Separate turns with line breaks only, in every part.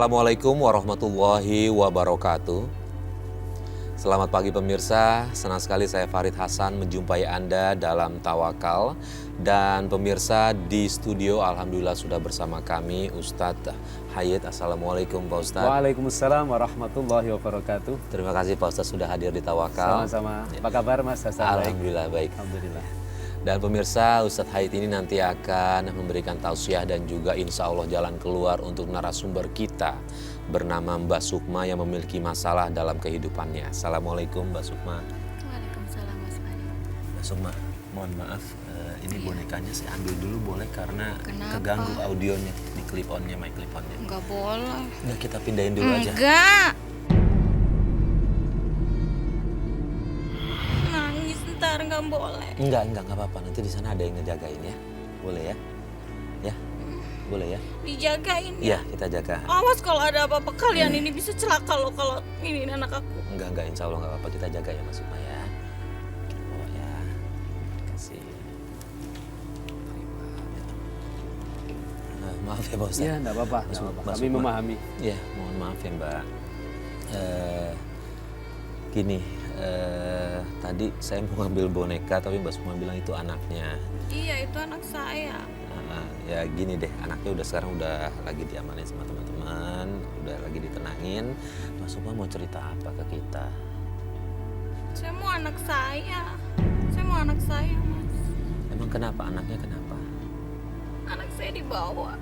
Assalamualaikum warahmatullahi wabarakatuh. Selamat pagi pemirsa, senang sekali saya Farid Hasan menjumpai Anda dalam Tawakal. Dan pemirsa di studio alhamdulillah sudah bersama kami Ustadz Hayat. Assalamualaikum Pak Ustadz.
Waalaikumsalam warahmatullahi wabarakatuh.
Terima kasih Pak Ustadz sudah hadir di Tawakal.
Sama-sama. Apa kabar Mas Hasan?
Alhamdulillah baik.
Alhamdulillah.
Dan pemirsa, Ustadz Hayat ini nanti akan memberikan tausiah dan juga insya Allah jalan keluar untuk narasumber kita bernama Mbak Sukma yang memiliki masalah dalam kehidupannya. Assalamualaikum Mbak Sukma.
Waalaikumsalam Mas Farid.
Mbak Sukma, mohon maaf ini bonekanya saya ambil dulu boleh karena
Kenapa?
keganggu audionya di clip onnya, mic clip onnya.
Enggak boleh.
Udah kita pindahin dulu aja.
Enggak. Nangis ntar nggak boleh.
Enggak apa-apa. Nanti di sana ada yang ngejagain ya. Boleh ya? Ya? Boleh ya?
Dijagain
Iya,
ya.
kita jaga.
Awas kalau ada apa-apa kalian ini bisa celaka loh kalau ini anak aku.
Enggak, insya Allah enggak apa-apa. Kita jaga ya Mas Sukma ya. Oh ya. Kasih. Maaf ya Pak Ustadz.
Iya, enggak apa-apa.
Mas
Enggak apa-apa.
Mas
Kami
Sukma.
memahami.
Ya, mohon maaf ya Mbak. Gini, tadi saya mau ngambil boneka tapi Mbak Sukma bilang itu anaknya.
Iya itu anak saya.
Ya gini deh, anaknya udah sekarang udah lagi diamanin sama teman-teman, udah lagi ditenangin. Mbak Sukma mau cerita apa ke kita?
Saya mau anak saya. Saya mau anak saya Mas.
Emang kenapa anaknya kenapa?
Anak saya dibawa.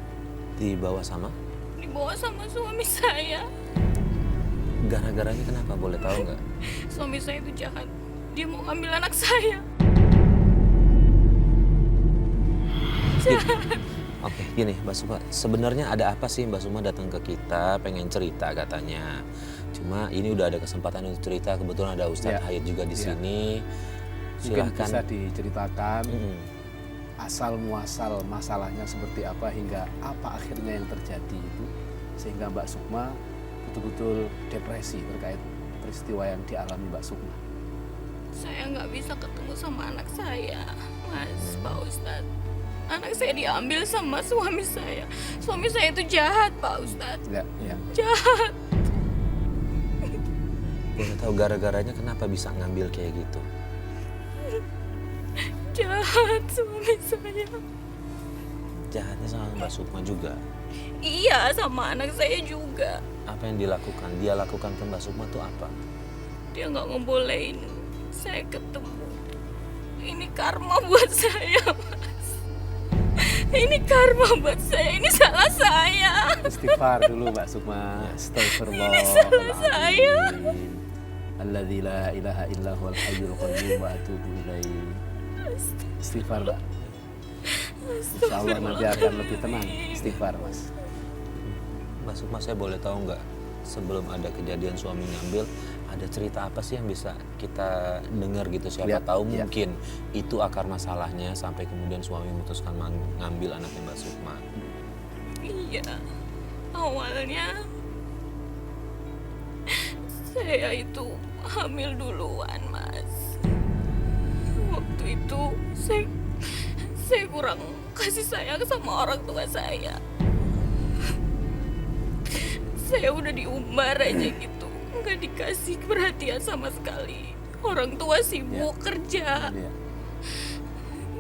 Dibawa sama?
Dibawa sama suami saya.
Gara-garanya kenapa boleh tahu nggak?
Suami saya itu jahat. Dia mau ngambil anak saya.
Oke, gini Mbak Sukma, sebenarnya ada apa sih Mbak Sukma datang ke kita pengen cerita katanya. Cuma ini udah ada kesempatan untuk cerita, kebetulan ada Ustadz
Ya.
Hayat juga di
Ya.
sini.
Mungkin bisa
Silahkan.
diceritakan asal muasal masalahnya seperti apa hingga apa akhirnya yang terjadi itu sehingga Mbak Sukma betul-betul depresi terkait peristiwa yang dialami Mbak Sukma.
Saya nggak bisa ketemu sama anak saya, Mas, Pak Ustadz. Anak saya diambil sama suami saya. Suami saya itu jahat, Pak Ustadz.
Ya.
Jahat.
Boleh tahu gara-garanya kenapa bisa ngambil kayak gitu?
Jahat suami saya.
Jahatnya sama Mbak Sukma juga.
Iya, sama anak saya juga.
Apa yang dilakukan? Dia lakukan ke Mbak Sukma tuh apa?
Dia nggak ngebolehin saya ketemu. Ini karma buat saya, Mas. Ini karma buat saya. Ini salah saya.
Istighfar dulu Mbak Sukma. Astagfirullah.
Ini salah saya.
Alladzi la ilaha illa huwal hayyul qayyum wa atubu ilaih. Istighfar, Mbak. Insyaallah nanti akan lebih tenang. Istighfar, Mas.
Mbak Sukma, saya boleh tahu nggak sebelum ada kejadian suami ngambil, ada cerita apa sih yang bisa kita dengar gitu? Siapa
Ya,
tahu
ya.
mungkin itu akar masalahnya sampai kemudian suami memutuskan ngambil anaknya Mbak Sukma.
Iya. Awalnya saya itu hamil duluan, Mas. Waktu itu saya kurang kasih sayang sama orang tua saya. Saya udah diumbar aja gitu, nggak dikasih perhatian sama sekali. Orang tua sibuk kerja,
Ya.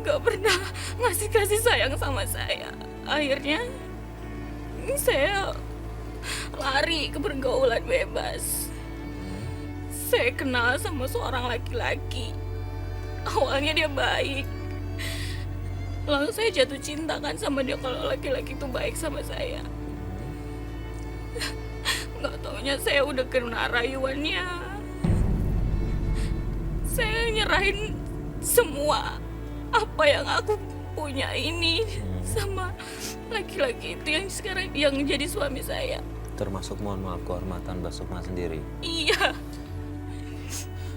nggak pernah ngasih kasih sayang sama saya. Akhirnya saya lari ke pergaulan bebas. Saya kenal sama seorang laki-laki. Awalnya dia baik. Lalu saya jatuh cinta kan sama dia kalau laki-laki itu baik sama saya. Nggak taunya saya udah kena rayuannya. Saya nyerahin semua apa yang aku punya ini sama laki-laki itu yang sekarang yang jadi suami saya.
Termasuk mohon maaf kehormatan Mbak Sukma sendiri.
Iya.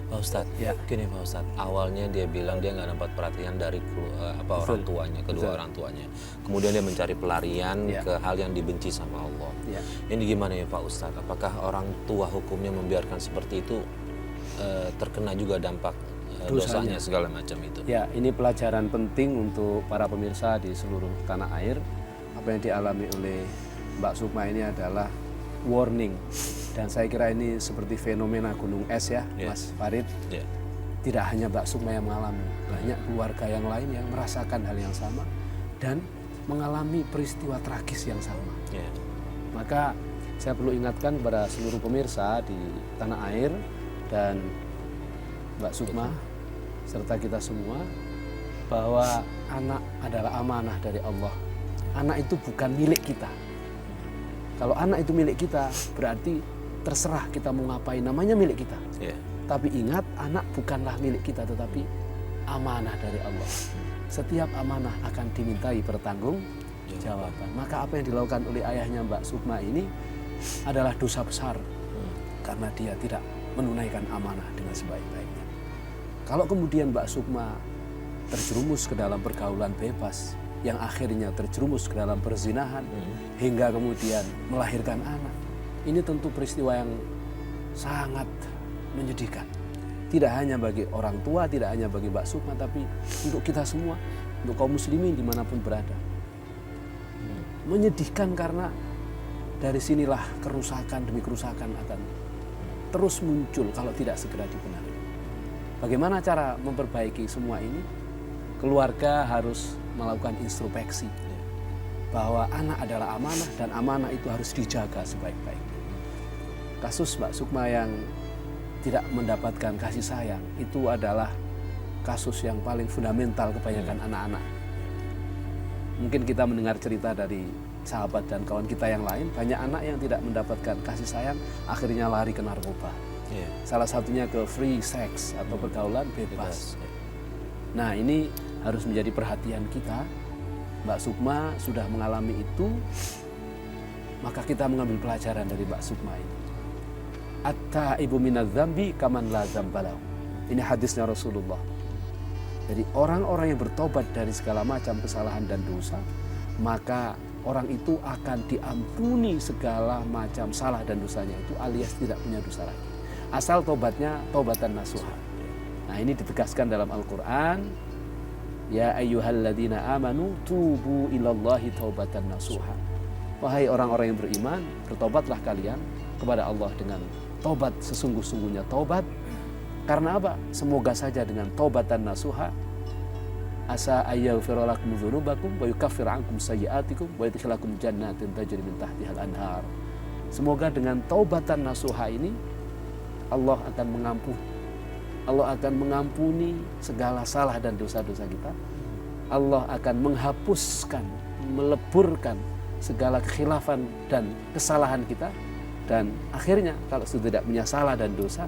Pak Ustadz,
Ya.
gini Pak Ustadz, awalnya dia bilang dia nggak dapat perhatian dari orang tuanya, kedua
Betul.
orang tuanya. Kemudian dia mencari pelarian
Ya.
ke hal yang dibenci sama Allah.
Ya.
Ini gimana ya Pak Ustadz? Apakah orang tua hukumnya membiarkan seperti itu terkena juga dampak dosanya segala macam itu?
Ya, ini pelajaran penting untuk para pemirsa di seluruh tanah air. Apa yang dialami oleh Mbak Sukma ini adalah warning. Dan saya kira ini seperti fenomena gunung es ya, Mas Farid. Tidak hanya Mbak Sukma yang mengalami, banyak keluarga yang lain yang merasakan hal yang sama dan mengalami peristiwa tragis yang sama. Maka saya perlu ingatkan kepada seluruh pemirsa di tanah air dan Mbak Sukma serta kita semua bahwa anak adalah amanah dari Allah. Anak itu bukan milik kita. Kalau anak itu milik kita, berarti terserah kita mau ngapain, namanya milik kita. Tapi ingat, anak bukanlah milik kita, tetapi amanah dari Allah. Setiap amanah akan dimintai pertanggungjawaban. Maka apa yang dilakukan oleh ayahnya Mbak Sukma ini adalah dosa besar. Karena dia tidak menunaikan amanah dengan sebaik-baiknya. Kalau kemudian Mbak Sukma terjerumus ke dalam pergaulan bebas, yang akhirnya terjerumus ke dalam perzinahan, hingga kemudian melahirkan anak, ini tentu peristiwa yang sangat menyedihkan. Tidak hanya bagi orang tua, tidak hanya bagi Mbak Sukma, tapi untuk kita semua, untuk kaum muslimin dimanapun berada. Menyedihkan karena dari sinilah kerusakan demi kerusakan akan terus muncul kalau tidak segera dibenahi. Bagaimana cara memperbaiki semua ini? Keluarga harus melakukan introspeksi bahwa anak adalah amanah dan amanah itu harus dijaga sebaik-baiknya. Kasus Mbak Sukma yang tidak mendapatkan kasih sayang itu adalah kasus yang paling fundamental kebanyakan anak-anak. Mungkin kita mendengar cerita dari sahabat dan kawan kita yang lain, banyak anak yang tidak mendapatkan kasih sayang akhirnya lari ke narkoba. Salah satunya ke free sex atau pergaulan bebas. Nah, ini harus menjadi perhatian kita. Mbak Sukma sudah mengalami itu, maka kita mengambil pelajaran dari Mbak Sukma ini. At-taibu minadz-dzambi kaman la dzambalahu. Ini hadisnya Rasulullah. Jadi orang-orang yang bertobat dari segala macam kesalahan dan dosa, maka orang itu akan diampuni segala macam salah dan dosanya itu, alias tidak punya dosa lagi. Asal tobatnya taubatan nasuha. Nah, ini ditegaskan dalam Al-Quran. Ya ayyuhalladzina amanu tubu ilallahi taubatan nasuha. Wahai orang-orang yang beriman, bertobatlah kalian kepada Allah dengan tobat sesungguh-sungguhnya tobat. Karena apa? Semoga saja dengan taubatan nasuha asa ayaghfira lakum dzunubakum wa yukaffir ankum sayyi'atikum wa yudkhilakum jannatin tajri min tahtihal anhar. Semoga dengan taubatan nasuha ini Allah akan mengampuni. Allah akan mengampuni segala salah dan dosa-dosa kita. Allah akan menghapuskan, meleburkan segala kekhilafan dan kesalahan kita. Dan akhirnya kalau sudah tidak punya salah dan dosa,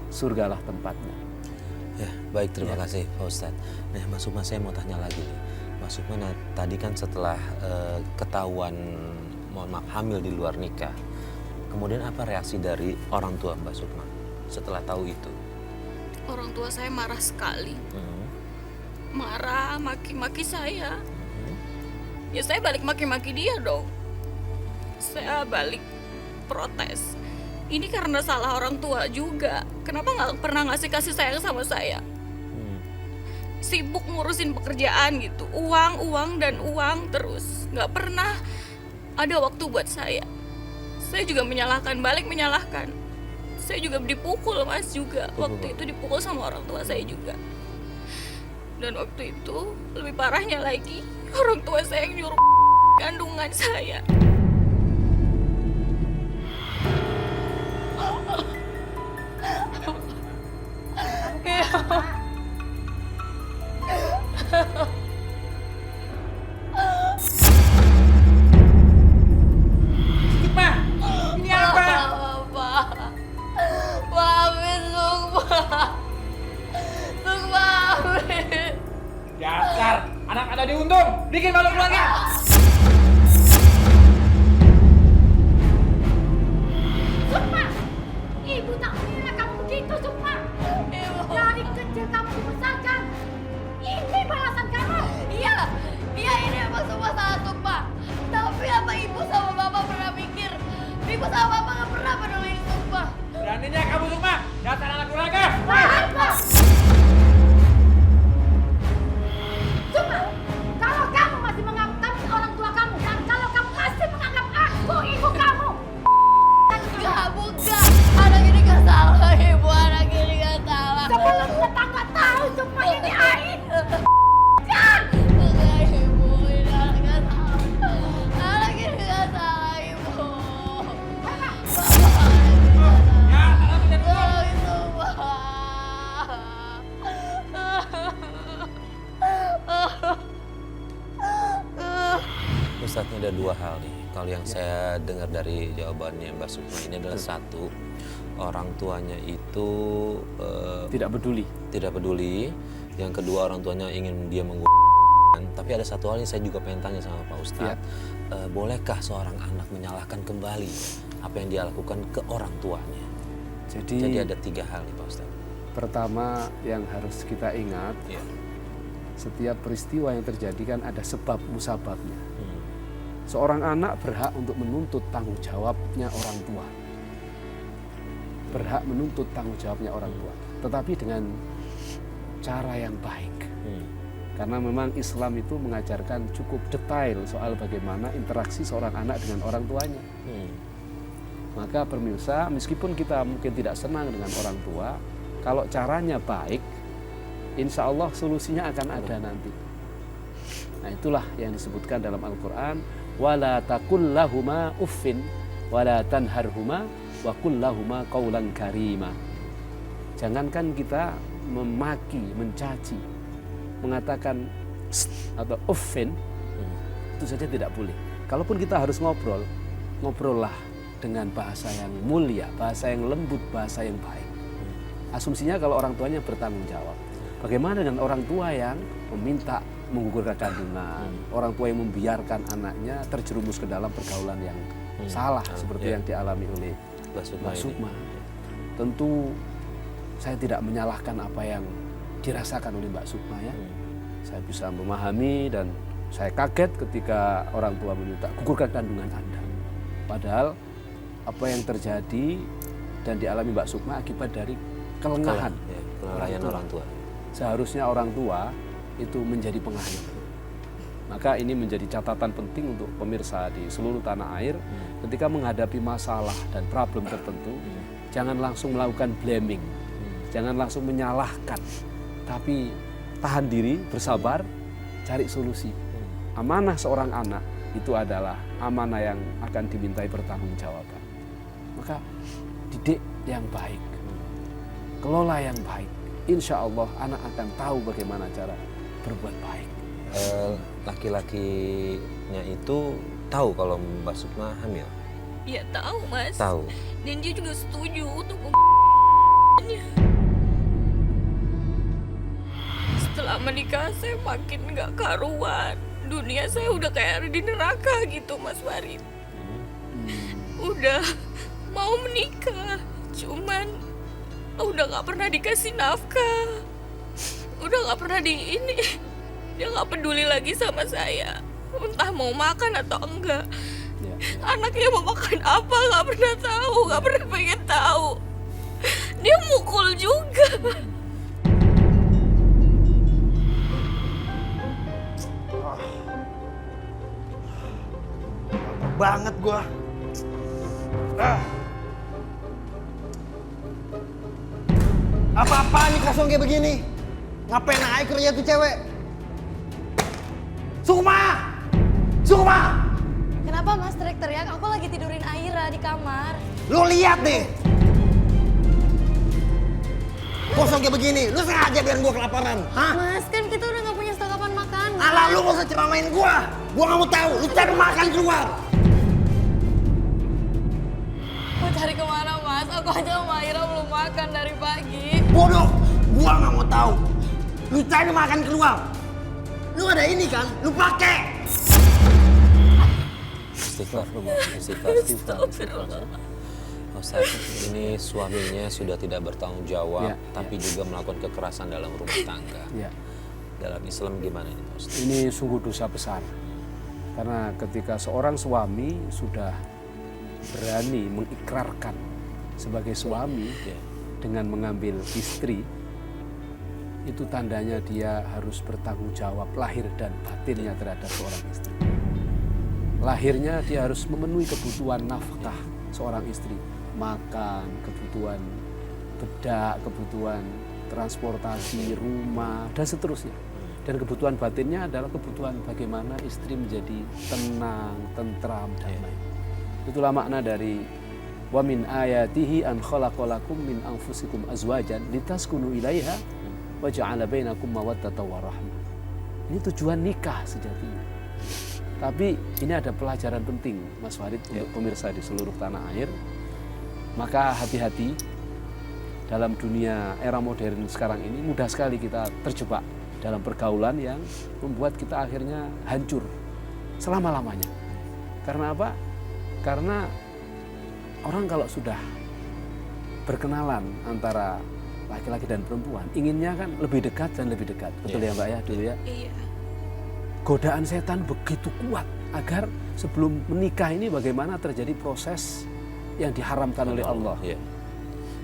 surgalah tempatnya.
Ya, baik, terima kasih Pak Ustadz. Nah, Mas Sukma, saya mau tanya lagi nih. Mas Sukma, tadi kan setelah ketahuan, mohon maaf, hamil di luar nikah, kemudian apa reaksi dari orang tua Mbak Sukma setelah tahu itu?
Orang tua saya marah sekali. Marah, maki-maki saya. Ya saya balik maki-maki dia dong. Saya balik protes. Ini karena salah orang tua juga. Kenapa nggak pernah kasih sayang sama saya? Sibuk ngurusin pekerjaan gitu. Uang dan uang terus. Nggak pernah ada waktu buat saya. Saya juga balik menyalahkan. Saya juga dipukul, Mas, juga. Waktu itu dipukul sama orang tua saya juga. Dan waktu itu lebih parahnya lagi, orang tua saya yang nyuruh kandungan saya.
Dasar anak ada diuntung, bikin malu keluarga.
Sukma, ibu tak kira kamu begitu, Sukma. Dari kecil kamu dibesarkan. Ini balasan kamu.
Iya ini emang semua salah Sukma. Tapi apa ibu sama bapak pernah mikir? Ibu sama bapak gak pernah peduli Sukma.
Beraninya kamu Sukma, dasar anak durhaka.
Sukma, kalau kamu masih menganggap kami orang tua kamu dan kalau kamu masih menganggap aku ibu kamu,
Ustadz, ini ada dua hal nih. Kalau yang saya dengar dari jawabannya Mbak Sukma ini adalah satu, orang tuanya itu
Tidak peduli.
tidak peduli. Yang kedua, orang tuanya ingin dia menggunakan. Tapi ada satu hal yang saya juga pengen tanya sama Pak Ustadz. Bolehkah seorang anak menyalahkan kembali apa yang dia lakukan ke orang tuanya? Jadi ada 3 hal nih Pak Ustadz.
Pertama yang harus kita ingat,
Ya.
setiap peristiwa yang terjadi kan ada sebab musababnya. Seorang anak berhak untuk menuntut tanggung jawabnya orang tua. Berhak menuntut tanggung jawabnya orang tua. Tetapi dengan cara yang baik. Karena memang Islam itu mengajarkan cukup detail soal bagaimana interaksi seorang anak dengan orang tuanya. Maka pemirsa, meskipun kita mungkin tidak senang dengan orang tua, kalau caranya baik, insya Allah solusinya akan ada nanti. Nah, itulah yang disebutkan dalam Al-Quran, wala taqul lahuma uffin wala tanharhuma wa qul lahuma qaulan karima. Jangankan kita memaki, mencaci, mengatakan atau uffin, itu saja tidak boleh. Kalaupun kita harus ngobrol, ngobrollah dengan bahasa yang mulia, bahasa yang lembut, bahasa yang baik. Asumsinya kalau orang tuanya bertanggung jawab. Bagaimana dengan orang tua yang meminta menggugurkan kandungan, orang tua yang membiarkan anaknya terjerumus ke dalam pergaulan yang salah seperti yang dialami oleh Mbak Sukma. Tentu saya tidak menyalahkan apa yang dirasakan oleh Mbak Sukma ya. Saya bisa memahami dan saya kaget ketika orang tua meminta gugurkan kandungan Anda. Padahal apa yang terjadi dan dialami Mbak Sukma akibat dari kelengahan
kelalaian orang tua.
Seharusnya orang tua itu menjadi pengayom. Maka ini menjadi catatan penting untuk pemirsa di seluruh tanah air. Ketika menghadapi masalah dan problem tertentu, jangan langsung melakukan blaming, jangan langsung menyalahkan, tapi tahan diri, bersabar, cari solusi. Amanah seorang anak itu adalah amanah yang akan dimintai pertanggungjawaban. Maka didik yang baik, kelola yang baik. Insya Allah anak akan tahu bagaimana cara berbuat baik.
Laki-lakinya itu tahu kalau Mbak Sukma hamil?
Ya tahu Mas.
Tahu.
Dan dia juga setuju untuk Setelah menikah saya makin gak karuan. Dunia saya udah kayak ada di neraka gitu Mas Farid. Udah mau menikah, cuman udah gak pernah dikasih nafkah. Udah gak pernah dia gak peduli lagi sama saya. Entah mau makan atau enggak. Anaknya mau makan apa gak pernah tahu, gak pernah pengen tahu. Dia mukul juga.
Banget gua. Apa-apaan nih kosong kayak begini? Ngapain aja kerja tuh cewek? Sukma! Sukma!
Kenapa Mas teriak-teriak? Aku lagi tidurin Aira di kamar.
Lu lihat deh. Kosong kayak begini, lu sengaja biar gua kelaparan, hah?
Mas, kan kita udah gak punya stokapan makan.
Alah, lu gak usah ceramain gua. Gua gak mau tahu, lu cari makan keluar.
Mau cari kemana Mas? Aku aja sama Aira belum makan dari pagi.
Bodoh, gua gak mau tahu. Lu cari makan keluar. Lu ada ini kan, lu pakai.
Istighfar. Ustaz, ini suaminya sudah tidak bertanggung jawab, tapi juga melakukan kekerasan dalam rumah tangga. Dalam Islam gimana ini Pak Ustaz?
Ini sungguh dosa besar. Karena ketika seorang suami sudah berani mengikrarkan sebagai suami dengan mengambil istri, itu tandanya dia harus bertanggung jawab lahir dan batinnya terhadap seorang istri. Lahirnya dia harus memenuhi kebutuhan nafkah seorang istri, makan, kebutuhan bedak, kebutuhan transportasi, rumah, dan seterusnya. Dan kebutuhan batinnya adalah kebutuhan bagaimana istri menjadi tenang, tentram, damai. Itulah makna dari wa min ayatihi an khalaqalakum min anfusikum azwajan litaskunu ilaiha wa ja'ala bainakum mawaddatan wa rahmah. Ini tujuan nikah sejatinya. Tapi ini ada pelajaran penting, Mas Farid, untuk pemirsa di seluruh tanah air. Maka hati-hati, dalam dunia era modern sekarang ini mudah sekali kita terjebak dalam pergaulan yang membuat kita akhirnya hancur selama-lamanya. Karena apa? Karena orang kalau sudah berkenalan antara laki-laki dan perempuan, inginnya kan lebih dekat dan lebih dekat. Betul ya Mbak ya dulu ya?
Iya.
Godaan setan begitu kuat agar sebelum menikah ini bagaimana terjadi proses yang diharamkan oleh Allah.
Iya.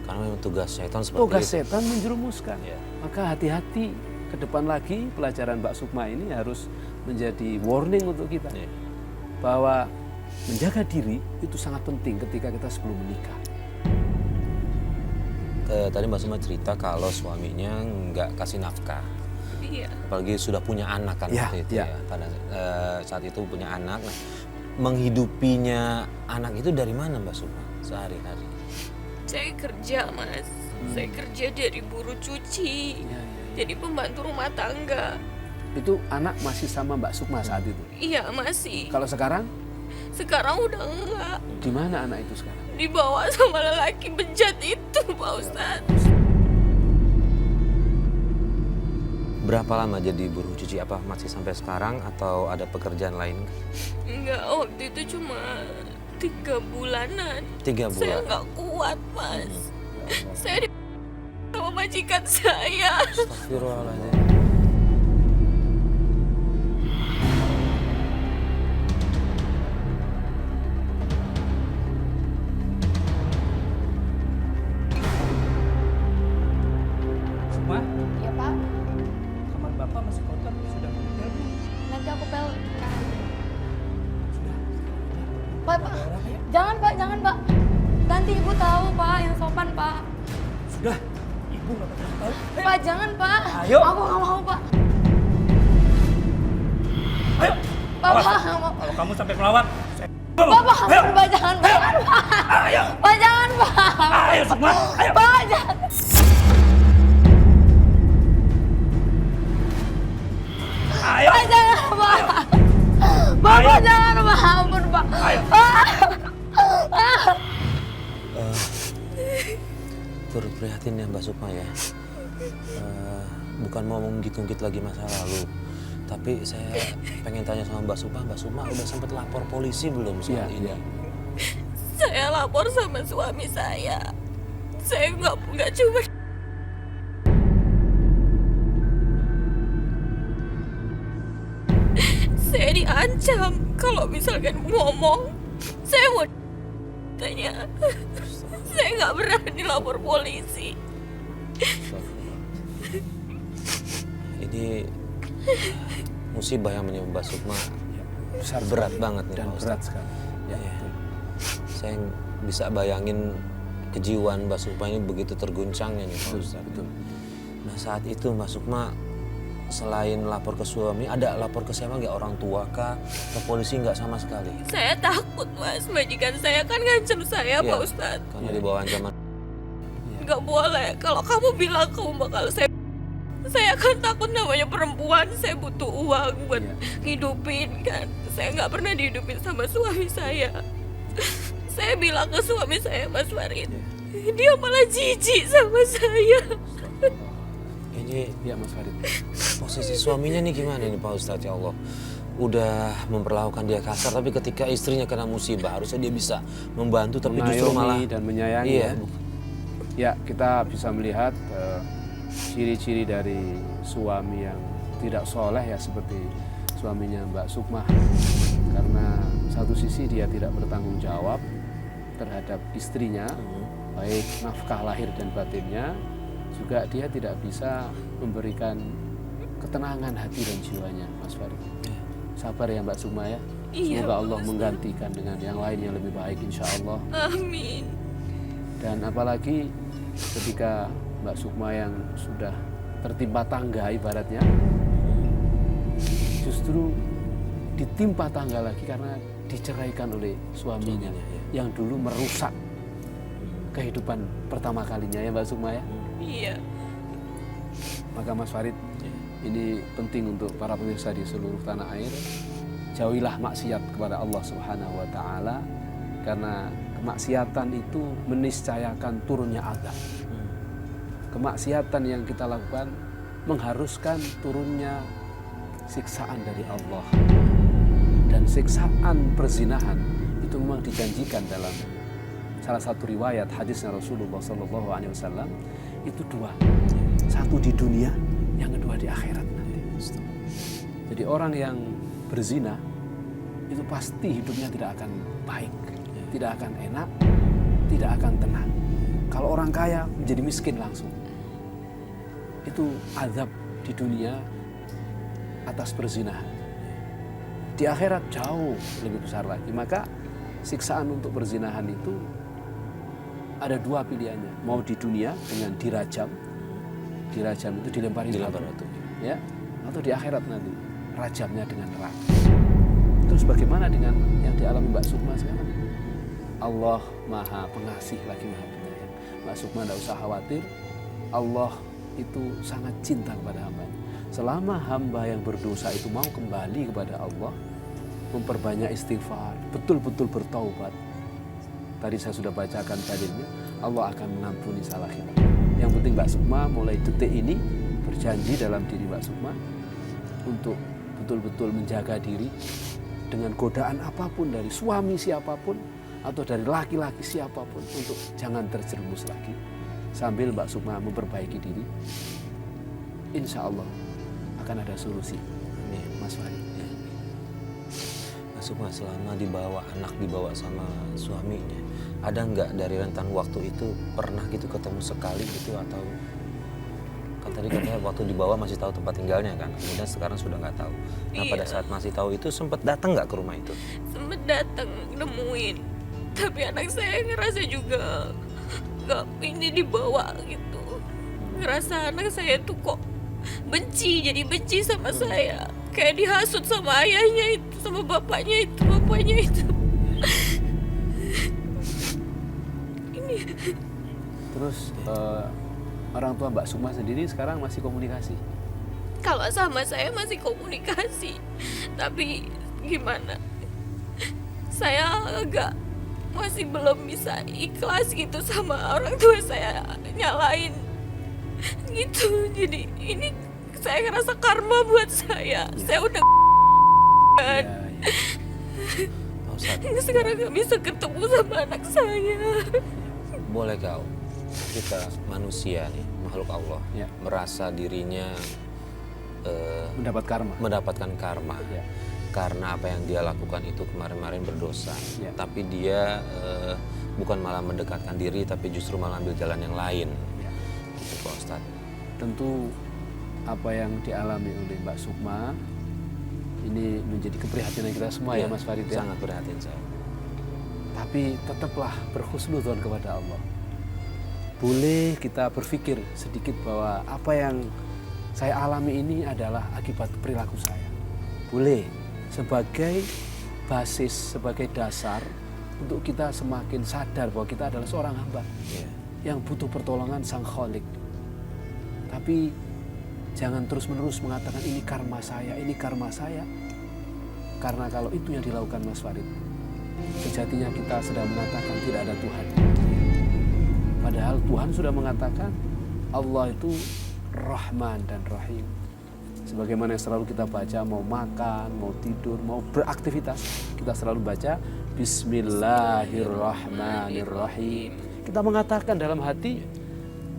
Karena memang tugas setan seperti
Tugas
itu.
setan menjerumuskan.
Iya.
Maka hati-hati ke depan lagi, pelajaran Mbak Sukma ini harus menjadi warning untuk kita.
Iya.
Bahwa menjaga diri itu sangat penting ketika kita sebelum menikah.
Tadi Mbak Sukma cerita kalau suaminya nggak kasih nafkah.
Iya.
Apalagi sudah punya anak kan
Ya,
waktu itu
ya.
ya. Pada saat itu punya anak. Nah, menghidupinya anak itu dari mana Mbak Sukma sehari-hari?
Saya kerja, Mas. Saya kerja dari buruh cuci.
Ya, ya.
Jadi pembantu rumah tangga.
Itu anak masih sama Mbak Sukma saat itu.
Iya, masih.
Kalau sekarang,
Sekarang udah enggak.
di mana anak itu sekarang?
Dibawa sama lelaki bejat itu, Pak Ustadz.
Berapa lama jadi buruh cuci? Apa masih sampai sekarang atau ada pekerjaan lain?
Enggak, waktu itu cuma 3 bulanan.
3
Saya
bulan.
nggak kuat, Mas. Saya di sama majikan saya.
Astagfirullahaladzim.
Sukma,
Iya Pak,
kamar Bapak masih kotor, sudah berbel belum?
nanti aku pel. Pak, jangan Pak, jangan Pak. Nanti Ibu tahu Pak, yang sopan Pak.
Sudah, Ibu nggak pernah tahu.
Pak, jangan Pak.
Ayo.
Aku nggak mau Pak.
Ayo,
Pak,
awas.
Pak, nggak mau.
Kalau kamu sampai melawan, saya
Pak,
ayo,
Pak, jangan Pak.
ayo,
Pak, jangan Pak.
ayo Sukma, ayo.
Pak, jangan.
Ayo,
Pak, jangan Pak. Bapak jangan Pak, ampun Pak.
ayo.
Turut prihatin ya Mbak Sukma ya. Bukan mau mengungkit-ungkit lagi masa lalu. Tapi saya pengen tanya sama Mbak Sukma udah sempat lapor polisi belum soal
Iya,
ini?
iya.
Saya lapor sama suami saya. Saya nggak cuma saya diancam kalau misalkan ngomong saya mau tanya. Saya nggak berani lapor polisi.
Ini musibah yang menimpa Mbak Sukma
Besar
berat
sekali.
banget nih
Dan
Pak
berat
Ustadz.
sekali. Ya,
Iya.
betul.
Saya bisa bayangin kejiwaan Mbak Sukma ini begitu terguncangnya nih Pak
Betul,
Ustadz.
betul.
Nah saat itu Mbak Sukma selain lapor ke suami, ada lapor ke siapa nggak, orang tua kah, ke polisi nggak sama sekali?
Saya takut, Mas. Majikan saya kan ngancam saya,
Iya,
Pak Ustadz.
Karena di bawah ancaman.
Nggak boleh. Kalau kamu bilang kamu bakal saya akan takut, namanya perempuan. Saya butuh uang buat
Iya.
hidupin kan. Saya nggak pernah dihidupin sama suami saya. Saya bilang ke suami saya, Mas Farid, dia malah jijik sama saya.
Ini
Iya Mas Farid.
posisi suaminya nih gimana nih Pak Ustadz, ya Allah? Udah memperlakukan dia kasar, tapi ketika istrinya kena musibah harusnya dia bisa membantu, tapi justru
Mengayomi
malah
dan menyayangi.
Iya.
Ya, kita bisa melihat ciri-ciri dari suami yang tidak soleh ya seperti suaminya Mbak Sukma. Karena satu sisi dia tidak bertanggung jawab terhadap istrinya, baik nafkah lahir dan batinnya, juga dia tidak bisa memberikan ketenangan hati dan jiwanya, Mas Farid. Sabar ya Mbak Sukma ya.
Iya,
Semoga
Pak
Allah
Ustadz.
menggantikan dengan yang lain yang lebih baik insya Allah.
Amin.
Dan apalagi ketika Mbak Sukma yang sudah tertimpa tangga ibaratnya, justru ditimpa tangga lagi karena diceraikan oleh suaminya yang dulu merusak kehidupan pertama kalinya ya Mbak Sukma ya.
Iya.
Maka Mas Farid, ini penting untuk para pemirsa di seluruh tanah air jauhilah maksiat kepada Allah Subhanahu wa taala, karena kemaksiatan itu meniscayakan turunnya azab. Kemaksiatan yang kita lakukan mengharuskan turunnya siksaan dari Allah. Dan siksaan perzinahan itu memang dijanjikan dalam salah satu riwayat hadisnya Rasulullah SAW itu dua, satu di dunia, yang kedua di akhirat nanti. Jadi orang yang berzina itu pasti hidupnya tidak akan baik, tidak akan enak, tidak akan tenang. Kalau orang kaya menjadi miskin langsung. Itu azab di dunia atas perzinahan. Di akhirat jauh lebih besar lagi. Maka siksaan untuk perzinahan itu ada dua pilihannya. Mau di dunia dengan dirajam itu dilempari batu, ya, atau di akhirat nanti rajamnya dengan neraka. Terus bagaimana dengan yang dialami Mbak Sukma sekarang? Allah Maha Pengasih lagi Maha Penyayang. Mbak Sukma tidak usah khawatir. Allah itu sangat cinta kepada hamba. Selama hamba yang berdosa itu mau kembali kepada Allah, memperbanyak istighfar, betul-betul bertaubat. Tadi saya sudah bacakan dalilnya, Allah akan mengampuni salah kita. Yang penting Mbak Sukma mulai detik ini berjanji dalam diri Mbak Sukma untuk betul-betul menjaga diri dengan godaan apapun dari suami siapapun atau dari laki-laki siapapun, untuk jangan terjerumus lagi. Sambil Mbak Sukma memperbaiki diri, insya Allah akan ada solusi. Mas Farid.
Mbak Sukma, selama anak dibawa sama suaminya, ada nggak dari rentan waktu itu pernah gitu ketemu sekali gitu, atau kan tadi katanya waktu dibawa masih tahu tempat tinggalnya kan, kemudian sekarang sudah nggak tahu. Nah pada saat masih tahu itu sempat datang nggak ke rumah itu?
Sempet datang nemuin, tapi anak saya ngerasa juga nggak ini dibawa gitu. Ngerasa anak saya tuh kok jadi benci sama saya, kayak dihasut sama ayahnya itu, sama bapaknya itu. Ini.
Terus orang tua Mbak Sukma sendiri sekarang masih komunikasi?
Kalau sama saya masih komunikasi, tapi gimana? Saya masih belum bisa ikhlas gitu sama orang tua saya nyalain gitu. Jadi ini saya ngerasa karma buat saya. Saya udah kan. Sekarang gak bisa ketemu sama anak saya.
Boleh kau, kita manusia nih, makhluk Allah, merasa dirinya mendapatkan karma. Karena apa yang dia lakukan itu kemarin-kemarin berdosa. Tapi dia bukan malah mendekatkan diri, tapi justru malah ambil jalan yang lain. Gitu Pak Ustadz.
Tentu apa yang dialami oleh Mbak Sukma ini menjadi keprihatinan kita semua ya Mas Farid ya.
Sangat prihatin saya.
Tapi tetaplah berhusnudzon kepada Allah. Boleh kita berpikir sedikit bahwa apa yang saya alami ini adalah akibat perilaku saya. Boleh, sebagai basis, sebagai dasar untuk kita semakin sadar bahwa kita adalah seorang hamba yang butuh pertolongan Sang Khalik. Tapi jangan terus-menerus mengatakan ini karma saya. Karena kalau itu yang dilakukan Mas Farid, sejatinya kita sedang mengatakan tidak ada Tuhan. Padahal Tuhan sudah mengatakan Allah itu Rahman dan Rahim. Sebagaimana yang selalu kita baca, mau makan, mau tidur, mau beraktivitas, kita selalu baca Bismillahirrahmanirrahim. Kita mengatakan dalam hati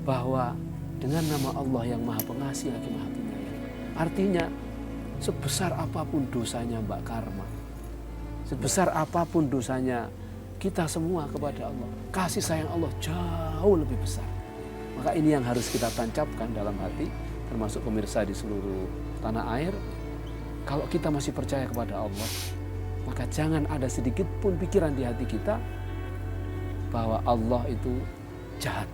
bahwa dengan nama Allah yang Maha Pengasih lagi Maha Penyayang. Artinya sebesar apapun dosanya Mbak Karma, sebesar apapun dosanya kita semua kepada Allah, kasih sayang Allah jauh lebih besar. Maka ini yang harus kita tancapkan dalam hati, termasuk pemirsa di seluruh tanah air. Kalau kita masih percaya kepada Allah, maka jangan ada sedikit pun pikiran di hati kita bahwa Allah itu jahat.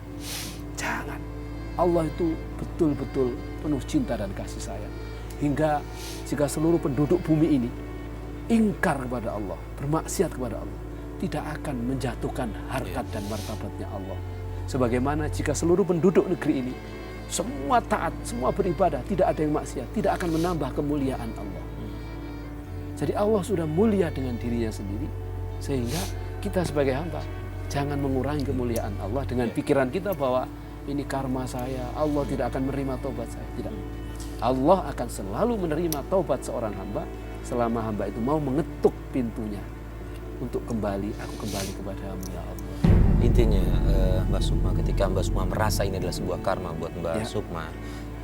Jangan. Allah itu betul-betul penuh cinta dan kasih sayang. Hingga jika seluruh penduduk bumi ini ingkar kepada Allah, bermaksiat kepada Allah, tidak akan menjatuhkan harkat dan martabatnya Allah. Sebagaimana jika seluruh penduduk negeri ini semua taat, semua beribadah, tidak ada yang maksiat, tidak akan menambah kemuliaan Allah. Jadi Allah sudah mulia dengan dirinya sendiri, sehingga kita sebagai hamba jangan mengurangi kemuliaan Allah dengan pikiran kita bahwa ini karma saya, Allah tidak akan menerima taubat saya. Tidak. Allah akan selalu menerima taubat seorang hamba selama hamba itu mau mengetuk pintunya untuk kembali, aku kembali kepadamu ya Allah.
Intinya Mbak Sukma, ketika Mbak Sukma merasa ini adalah sebuah karma buat Mbak Sukma,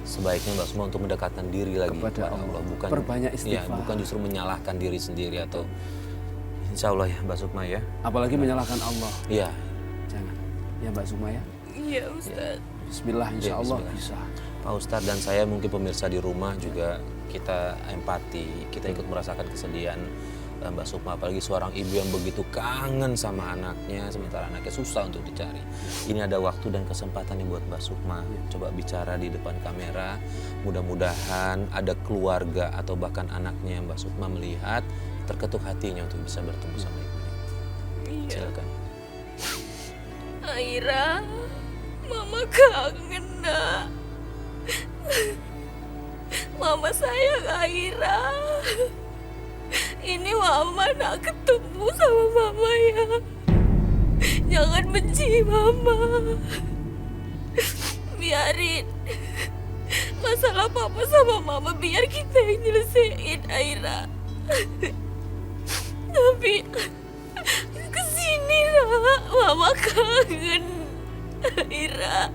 sebaiknya Mbak Sukma untuk mendekatkan diri lagi kepada Allah, bukan
perbanyak istighfar,
bukan justru menyalahkan diri sendiri atau insya Allah ya Mbak Sukma ya.
Apalagi menyalahkan Allah.
Iya.
Jangan. Ya Mbak Sukma ya.
Iya Ustaz.
Bismillah, insya Allah
bismillah.
bisa.
Pak Ustadz dan saya mungkin pemirsa di rumah juga kita empati, kita ikut merasakan kesedihan Mbak Sukma, apalagi seorang ibu yang begitu kangen sama anaknya, sementara anaknya susah untuk dicari. Ini ada waktu dan kesempatan nih buat Mbak Sukma, coba bicara di depan kamera, mudah-mudahan ada keluarga atau bahkan anaknya Mbak Sukma melihat, terketuk hatinya untuk bisa bertemu sama ibunya.
Iya.
Silakan.
Aira, Mama kangen nak. Mama sayang Aira. Ini Mama nak ketemu sama Mama ya. Jangan benci Mama. Biarin masalah Papa sama Mama biar kita yang nyelesain Aira. Tapi kesini Ra, Mama kangen Aira.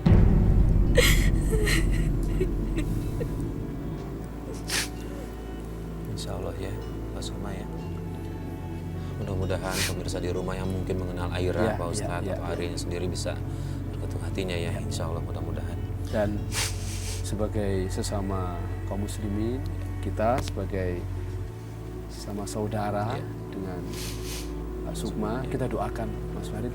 Insya Allah ya Mbak Sukma ya. Mudah-mudahan pemirsa di rumah yang mungkin mengenal Aira, Pak Ustadz atau Arinya sendiri bisa berketuk hatinya ya. Insya Allah mudah-mudahan.
Dan sebagai sesama kaum muslimin, kita sebagai sesama saudara dengan Mbak Sukma, kita doakan Mas Farid,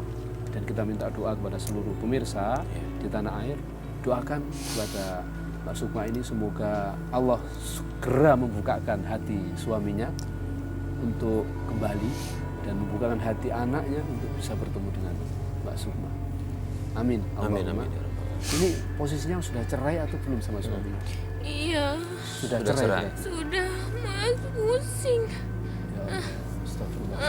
dan kita minta doa kepada seluruh pemirsa di tanah air. Doakan kepada Mbak Sukma ini semoga Allah segera membukakan hati suaminya untuk kembali dan membukakan hati anaknya untuk bisa bertemu dengan Mbak Sukma. Amin.
Amin,
Allahumma.
amin.
Ini posisinya sudah cerai atau belum sama suaminya?
Iya,
Sudah
Sudah
cerai.
cerai.
Ya?
sudah Mas, pusing.
Ya Allah. Astagfirullah.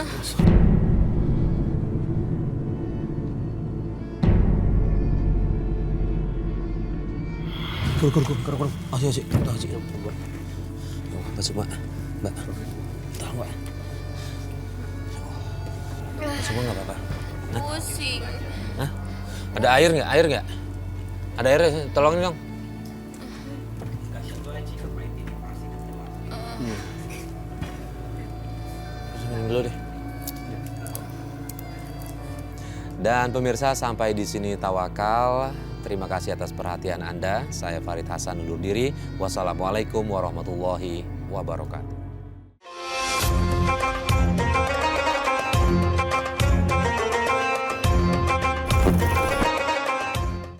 Kurang. Aji. Mbak Sukma, Mbak. Tahu Mbak. Mbak Sukma nggak apa-apa.
Pusing.
Hah? Ada air nggak? Ada air, tolongin dong. Minum dulu deh. Dan pemirsa, sampai di sini Tawakal. Terima kasih atas perhatian Anda. Saya Farid Hasan undur diri. Wassalamualaikum warahmatullahi wabarakatuh.